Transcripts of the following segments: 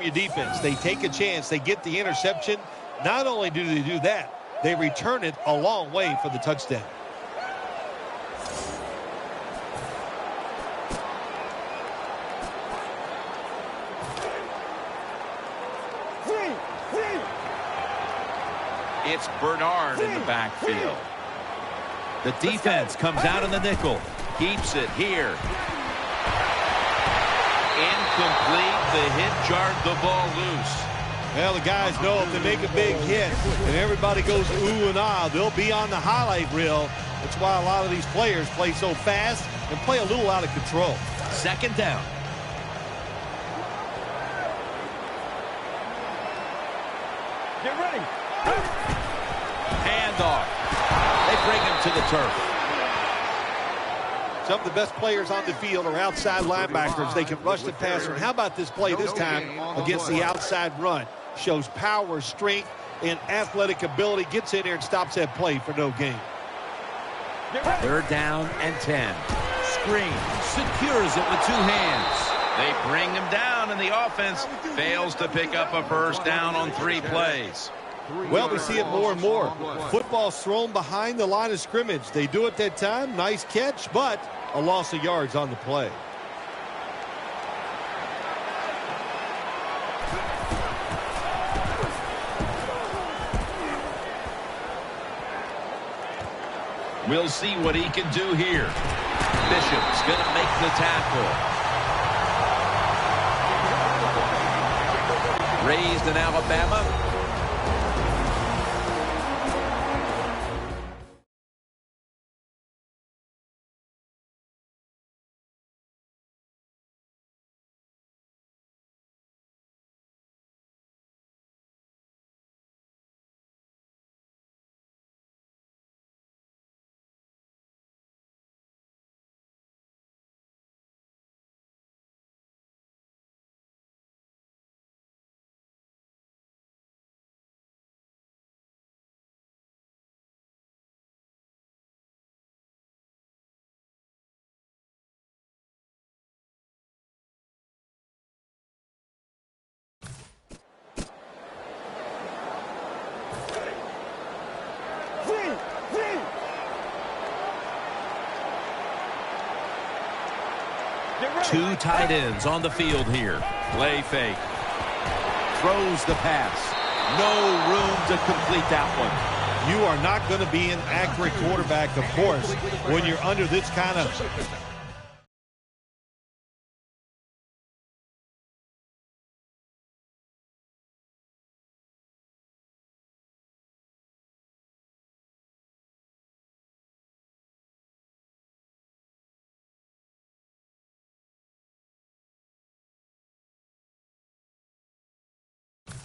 Your defense, they take a chance, they get the interception. Not only do they do that, they return it a long way for the touchdown. It's Bernard in the backfield. The defense comes out in the nickel. Keeps it here. Incomplete. The hit jarred the ball loose. Well, the guys know if they make a big hit and everybody goes ooh and ah, they'll be on the highlight reel. That's why a lot of these players play so fast and play a little out of control. Second down. Get ready. Handoff. They bring him to the turf. Some of the best players on the field are outside linebackers. They can rush the passer. And how about this play this time against the outside run? Shows power, strength, and athletic ability. Gets in there and stops that play for no gain. Third down and 10. Screen. Secures it with two hands. They bring him down, and the offense fails to pick up a first down on 3 plays. Well, we see it more and more. Football's thrown behind the line of scrimmage. They do it that time. Nice catch, but a loss of yards on the play. We'll see what he can do here. Bishop's going to make the tackle. Raised in Alabama. Two tight ends on the field here. Play fake. Throws the pass. No room to complete that one. You are not going to be an accurate quarterback, of course, when you're under this kind of...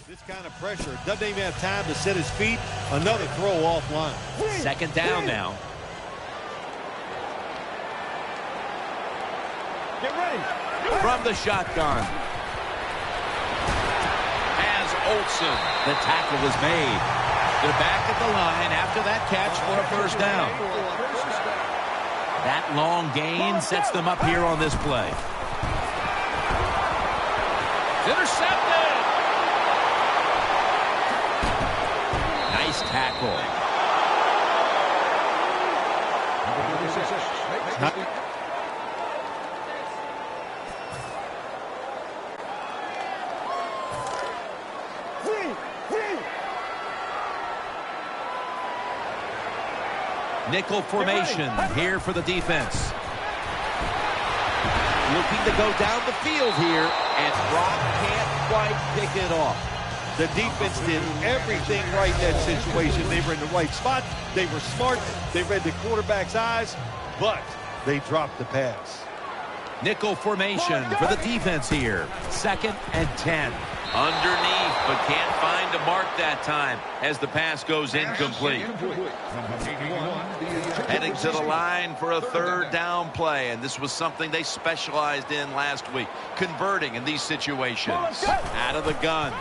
This kind of pressure. Doesn't even have time to set his feet. Another throw offline. Second down now. Get ready. From the shotgun. Has Olsen. The tackle is made. They're back at the line after that catch for a first down. That long gain sets them up here on this play. Intercepted. Nice tackle. Nickel formation here for the defense. Looking to go down the field here, and Brock can't quite pick it off. The defense did everything right in that situation. They were in the right spot. They were smart. They read the quarterback's eyes, but they dropped the pass. Nickel formation for the defense here. 2nd and 10. Underneath, but can't find a mark that time as the pass goes incomplete. Heading to the line for a third down play, and this was something they specialized in last week, converting in these situations. Out of the gun.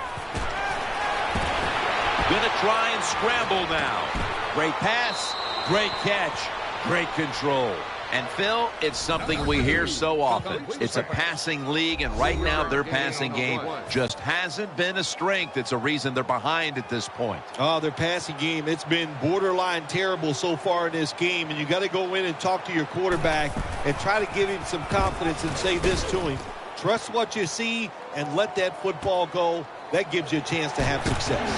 Gonna try and scramble now. Great pass, great catch, great control. And, Phil, it's something we hear so often. It's a passing league, and right now their passing game just hasn't been a strength. It's a reason they're behind at this point. Oh, their passing game, it's been borderline terrible so far in this game, and you got to go in and talk to your quarterback and try to give him some confidence and say this to him. Trust what you see and let that football go. That gives you a chance to have success.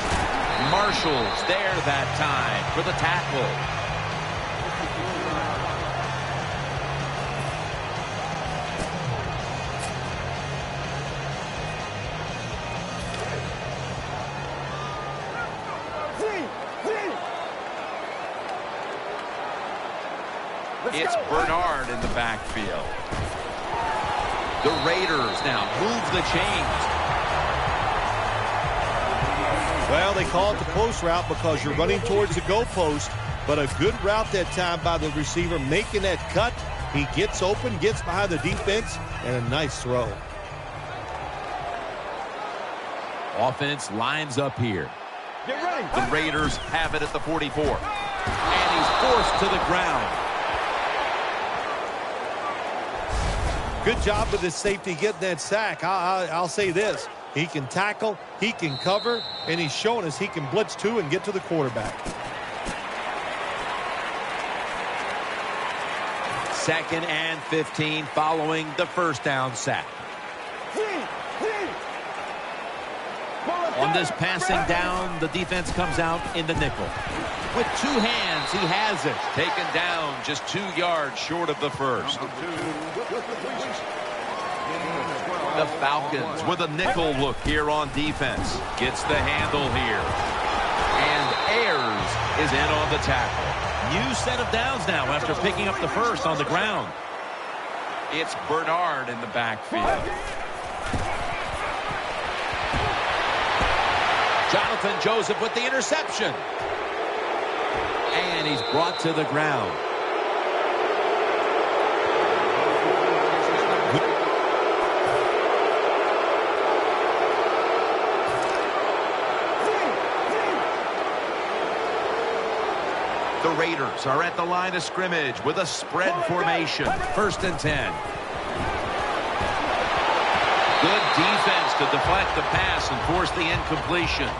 Marshall's there that time for the tackle. It's Bernard in the backfield. The Raiders now move the chains. Well, they call it the post route because you're running towards the goalpost, but a good route that time by the receiver making that cut. He gets open, gets behind the defense, and a nice throw. Offense lines up here. Get ready. The Raiders have it at the 44. And he's forced to the ground. Good job with his safety getting that sack. I'll say this. He can tackle, he can cover, and he's showing us he can blitz too and get to the quarterback. 2nd and 15 following the first down sack. On this passing down, the defense comes out in the nickel. With 2 hands, he has it. Taken down just 2 yards short of the first. The Falcons with a nickel look here on defense. Gets the handle here. And Ayers is in on the tackle. New set of downs now after picking up the first on the ground. It's Bernard in the backfield. Jonathan Joseph with the interception. And he's brought to the ground. The Raiders are at the line of scrimmage with a spread formation. 1st and 10. Good defense to deflect the pass and force the incompletion.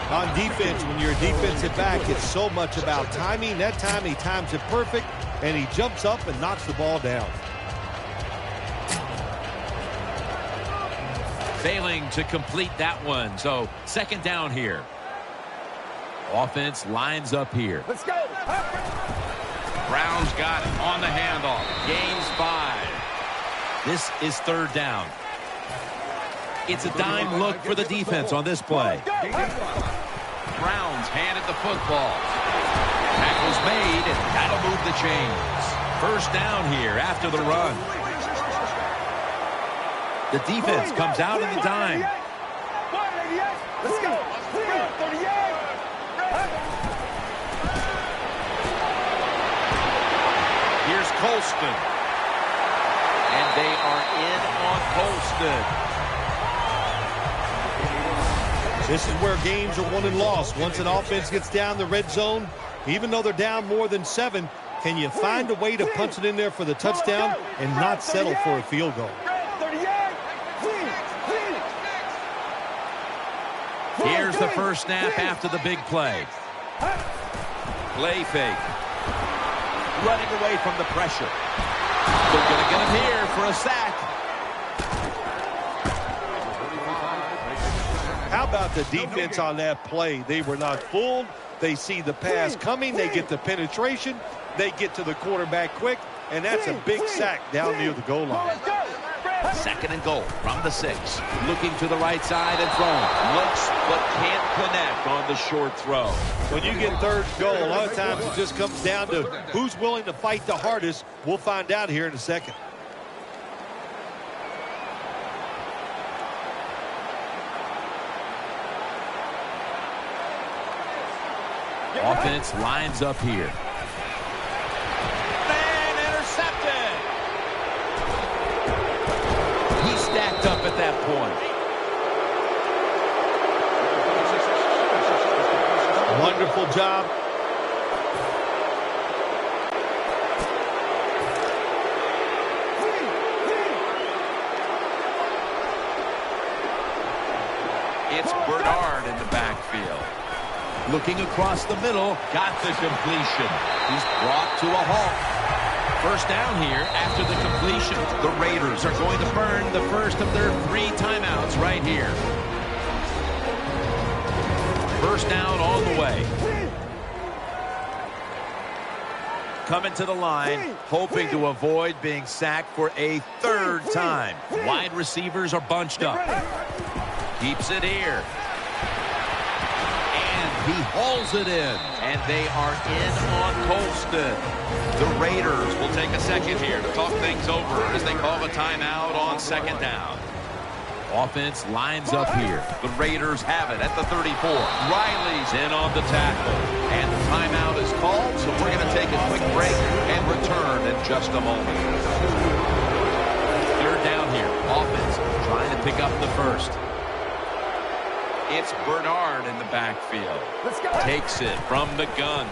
On defense, when you're a defensive back, it's so much about timing. That time he times it perfect, and he jumps up and knocks the ball down. Failing to complete that one, so 2nd down here. Offense lines up here. Let's go. Brown's got it on the handoff. Gains 5. This is 3rd down. It's a dime look for the defense on this play. Brown's handed the football. Tackle's made, and that'll move the chains. 1st down here after the run. The defense comes out in the dime. Let's go. 38. Here's Colston. And they are in on Colston. This is where games are won and lost. Once an offense gets down the red zone, even though they're down more than 7, can you find a way to punch it in there for the touchdown and not settle for a field goal? Here's the first snap after the big play. Play fake. Running away from the pressure. They're going to get him here for a sack. How about the defense on that play? They were not fooled. They see the pass coming. They get the penetration. They get to the quarterback quick. And that's a big sack down near the goal line. 2nd and goal from the 6. Looking to the right side and throwing. Looks but can't connect on the short throw. When you get 3rd and goal, a lot of times it just comes down to who's willing to fight the hardest. We'll find out here in a second. Offense lines up here. And intercepted. He stacked up at that point. Wonderful job. It's Bernard in the backfield. Looking across the middle, got the completion. He's brought to a halt. First down here after the completion. The Raiders are going to burn the first of their 3 timeouts right here. First down on the way. Coming to the line, hoping to avoid being sacked for a 3rd time. Wide receivers are bunched up. Keeps it here. He hauls it in, and they are in on Colston. The Raiders will take a second here to talk things over as they call a timeout on 2nd down. Offense lines up here. The Raiders have it at the 34. Riley's in on the tackle, and the timeout is called, so we're going to take a quick break and return in just a moment. 3rd down here. Offense trying to pick up the first. It's Bernard in the backfield. Let's go. Takes it from the gun.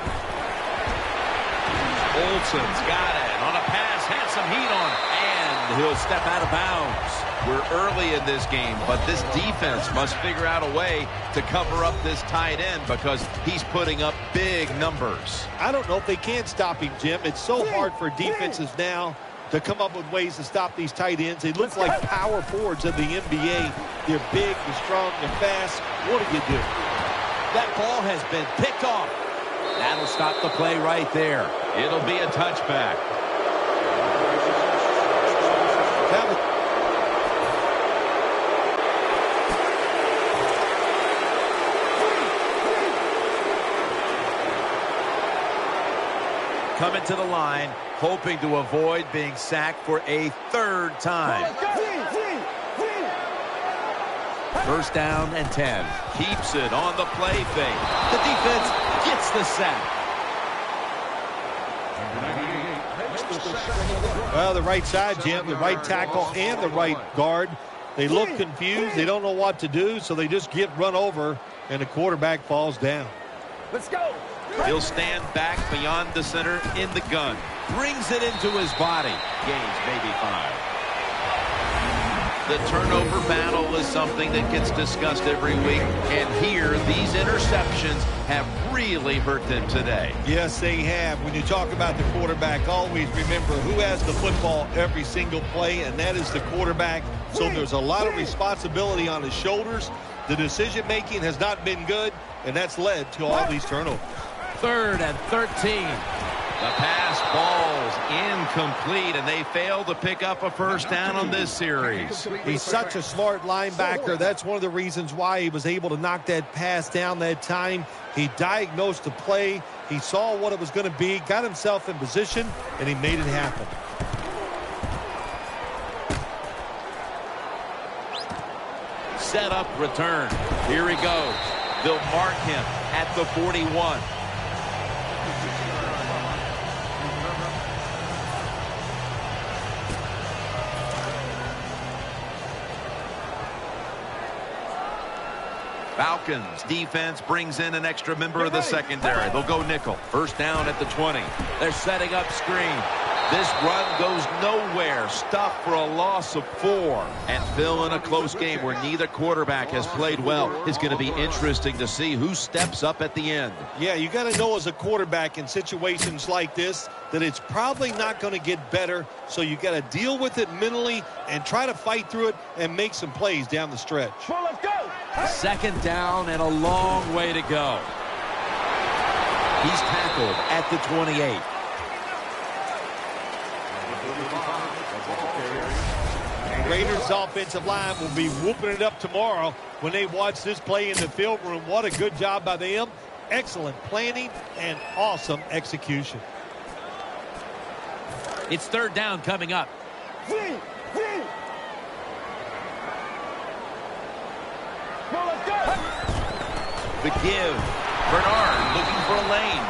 Olsen's got it on a pass. Has some heat on it. And he'll step out of bounds. We're early in this game, but this defense must figure out a way to cover up this tight end because he's putting up big numbers. I don't know if they can stop him, Jim. It's so hard for defenses now to come up with ways to stop these tight ends. They look like power forwards of the NBA. They're big, they're strong, they're fast. What do you do? That ball has been picked off. That'll stop the play right there. It'll be a touchback. Coming to the line, hoping to avoid being sacked for a 3rd time. First down and 10. Keeps it on the play fake. The defense gets the sack. Well, the right side, Jim, the right tackle and the right guard. They look confused. They don't know what to do, so they just get run over, and the quarterback falls down. Let's go. He'll stand back beyond the center in the gun. Brings it into his body. Gains maybe 5. The turnover battle is something that gets discussed every week. And here, these interceptions have really hurt them today. Yes, they have. When you talk about the quarterback, always remember who has the football every single play, and that is the quarterback. So there's a lot of responsibility on his shoulders. The decision-making has not been good, and that's led to all these turnovers. 3rd and 13. The pass ball's incomplete, and they fail to pick up a first down on this series. He's such a smart linebacker. That's one of the reasons why he was able to knock that pass down that time. He diagnosed the play. He saw what it was going to be, got himself in position, and he made it happen. Set up return. Here he goes. They'll mark him at the 41. Falcons defense brings in an extra member of the secondary. They'll go nickel. First down at the 20. They're setting up screen. This run goes nowhere. Stopped for a loss of 4. And Phil, in a close game where neither quarterback has played well, it's going to be interesting to see who steps up at the end. Yeah, you got to know as a quarterback in situations like this that it's probably not going to get better. So you got to deal with it mentally and try to fight through it and make some plays down the stretch. Well, let's go. 2nd down and a long way to go. He's tackled at the 28. Raiders offensive line will be whooping it up tomorrow when they watch this play in the film room. What a good job by them. Excellent planning and awesome execution. It's 3rd down coming up. The give. Bernard looking for a lane.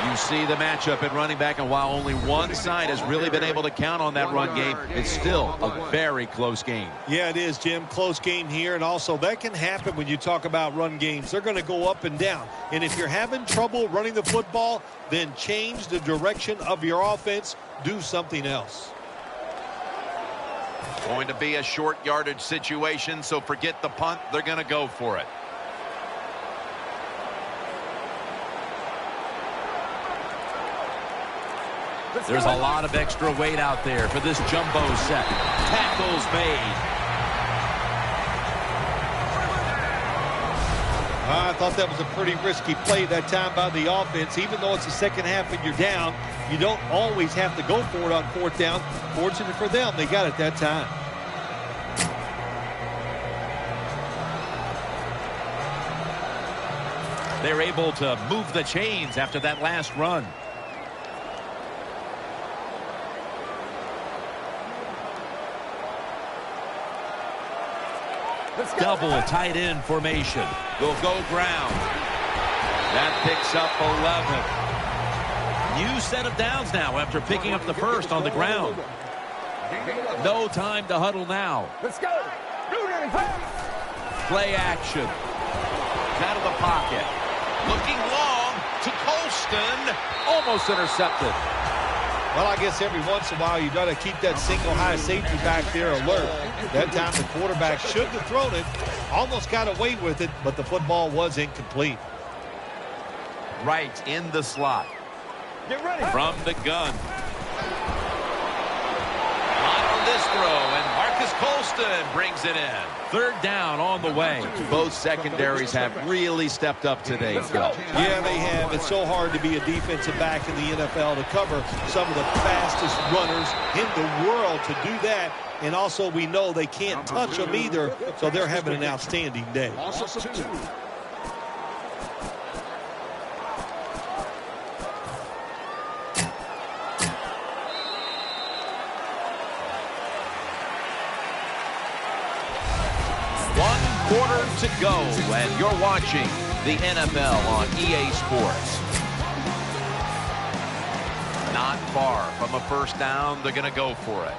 You see the matchup at running back, and while only one side has really been able to count on that run game, it's still a very close game. Yeah, it is, Jim. Close game here, and also that can happen when you talk about run games. They're going to go up and down, and if you're having trouble running the football, then change the direction of your offense. Do something else. Going to be a short yardage situation, so forget the punt. They're going to go for it. There's a lot of extra weight out there for this jumbo set. Tackles made. I thought that was a pretty risky play that time by the offense. Even though it's the second half and you're down, you don't always have to go for it on fourth down. Fortunate for them, they got it that time. They're able to move the chains after that last run. Double tight end formation. They'll go ground. That picks up 11. New set of downs now after picking up the first on the ground. No time to huddle now. Let's go. Play action. Out of the pocket. Looking long to Colston. Almost intercepted. Well, I guess every once in a while you got to keep that single high safety back there alert. That time the quarterback shouldn't have thrown it. Almost got away with it, but the football was incomplete. Right in the slot. Get ready. From the gun. On this throw, and Marcus Colston brings it in. Third down on the way. Both secondaries have really stepped up today, Phil. Yeah, they have. It's so hard to be a defensive back in the NFL to cover some of the fastest runners in the world to do that. And also we know they can't touch them either, so they're having an outstanding day. Quarter to go, and you're watching the NFL on EA Sports. Not far from a first down. They're going to go for it.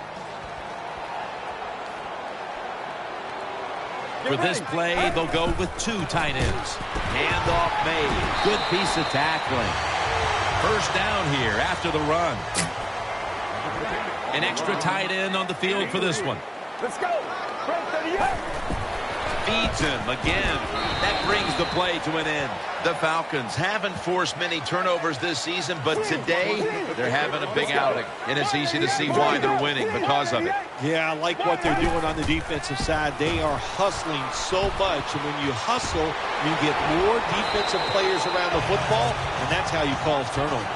For this play, they'll go with two tight ends. Handoff made. Good piece of tackling. First down here after the run. An extra tight end on the field for this one. Let's go. Feeds him again. That brings the play to an end. The Falcons haven't forced many turnovers this season, but today they're having a big outing, and it's easy to see why they're winning because of it. Yeah, I like what they're doing on the defensive side. They are hustling so much, and when you hustle, you get more defensive players around the football, and that's how you cause turnovers.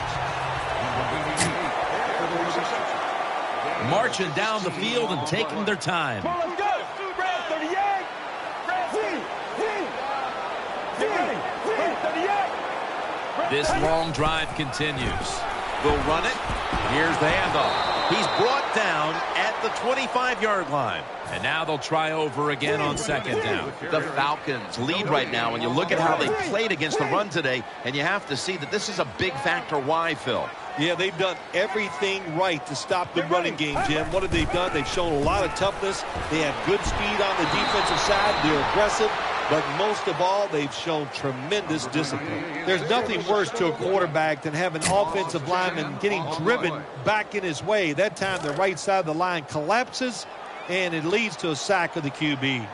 Marching down the field and taking their time. This long drive continues. They'll run it. Here's the handoff. He's brought down at the 25-yard line. And now they'll try over again on second down. The Falcons lead right now, and you look at how they played against the run today, and you have to see that this is a big factor. Why, Phil? Yeah, they've done everything right to stop the running game, Jim. What have they done? They've shown a lot of toughness. They have good speed on the defensive side. They're aggressive. But most of all, they've shown tremendous discipline. There's nothing worse to a quarterback than having offensive lineman getting driven back in his way. That time, the right side of the line collapses, and it leads to a sack of the QB.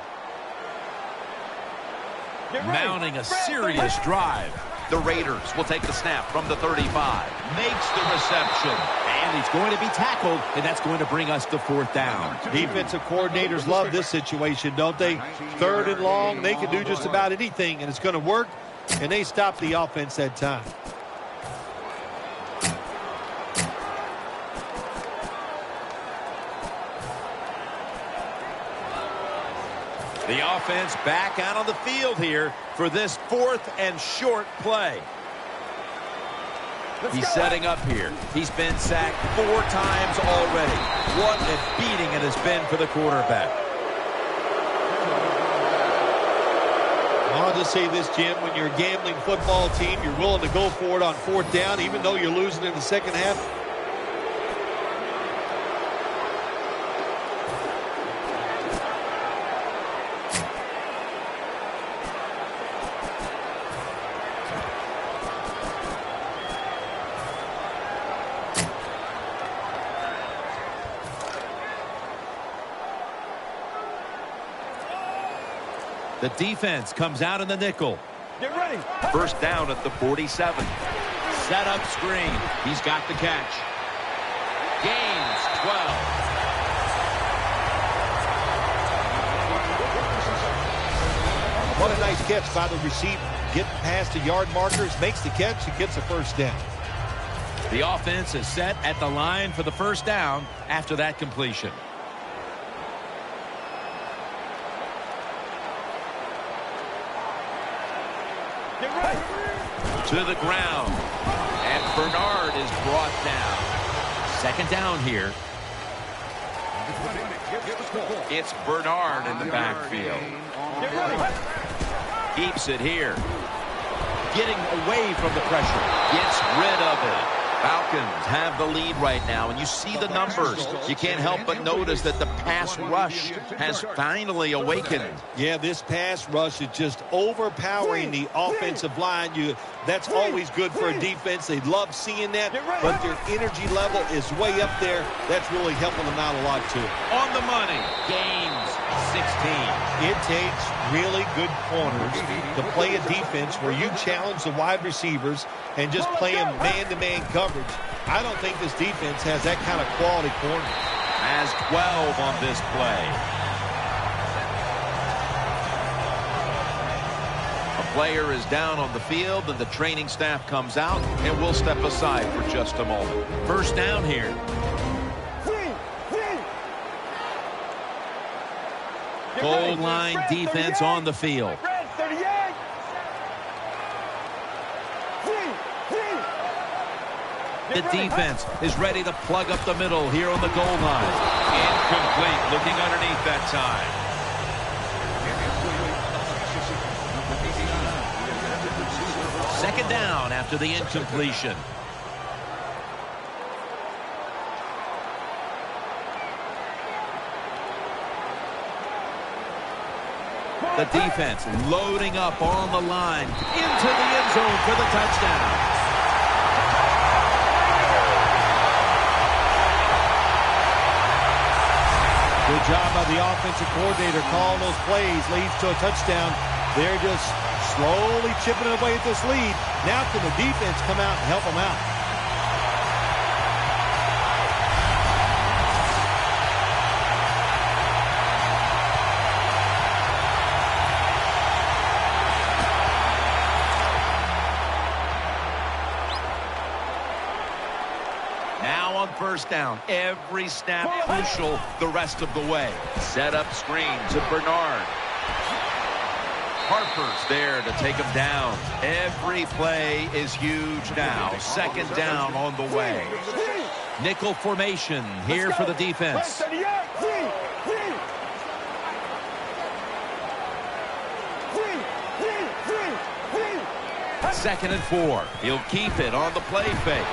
Mounting a serious drive. The Raiders will take the snap from the 35. Makes the reception. And he's going to be tackled, and that's going to bring us to fourth down. Defensive coordinators love this situation, don't they? Third and long, they can do just about anything, and it's going to work, and they stop the offense that time. The offense back out on the field here for this fourth and short play. He's setting up here. He's been sacked 4 times already. What a beating it has been for the quarterback. I'll just say this, Jim. When you're a gambling football team, you're willing to go for it on fourth down, even though you're losing in the second half. The defense comes out in the nickel. Get ready. First down at the 47. Set up screen. He's got the catch. Gains 12. What a nice catch by the receiver. Getting past the yard markers, makes the catch, and gets a first down. The offense is set at the line for the first down after that completion. Get ready. To the ground. And Bernard is brought down. Second down here. It's Bernard in the backfield. Get ready. Keeps it here. Getting away from the pressure. Gets rid of it. Falcons have the lead right now, and you see the numbers. You can't help but notice that the pass rush has finally awakened. Yeah, this pass rush is just overpowering the offensive line. That's always good for a defense. They love seeing that, but their energy level is way up there. That's really helping them out a lot, too. On the money. Gains 16. It takes really good corners to play a defense where you challenge the wide receivers and just play them man-to-man coverage. I don't think this defense has that kind of quality corner. Has 12 on this play. A player is down on the field, and the training staff comes out, and we'll step aside for just a moment. First down here. Goal line defense on the field. The defense is ready to plug up the middle here on the goal line. Incomplete, looking underneath that time. Second down after the incompletion. The defense loading up on the line into the end zone for the touchdown. Good job by the offensive coordinator calling those plays. Leads to a touchdown. They're just slowly chipping away at this lead. Now can the defense come out and help them out? First down. Every snap crucial the rest of the way. Set up screen to Bernard. Harper's there to take him down. Every play is huge now. Second down on the way. Nickel formation here for the defense. Second and 4. He'll keep it on the play fake.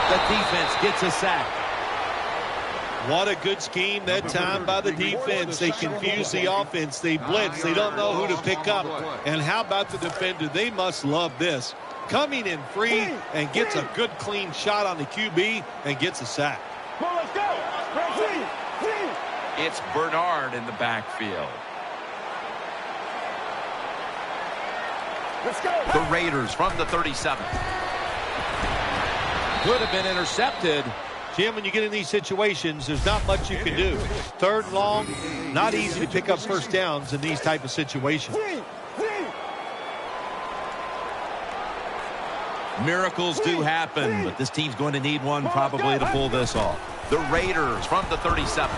The defense gets a sack. What a good scheme that time by the defense. They confuse the offense. They blitz. They don't know who to pick up. And how about the defender? They must love this. Coming in free and gets a good clean shot on the QB and gets a sack. Let's go. It's Bernard in the backfield. Let's go. The Raiders from the 37. Could have been intercepted. Jim, when you get in these situations, there's not much you can do. Third and long, not easy to pick up first downs in these type of situations. Miracles do happen, but this team's going to need one probably to pull this off. The Raiders from the 37.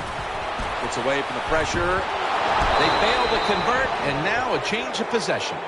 Gets away from the pressure. They fail to convert, and now a change of possession.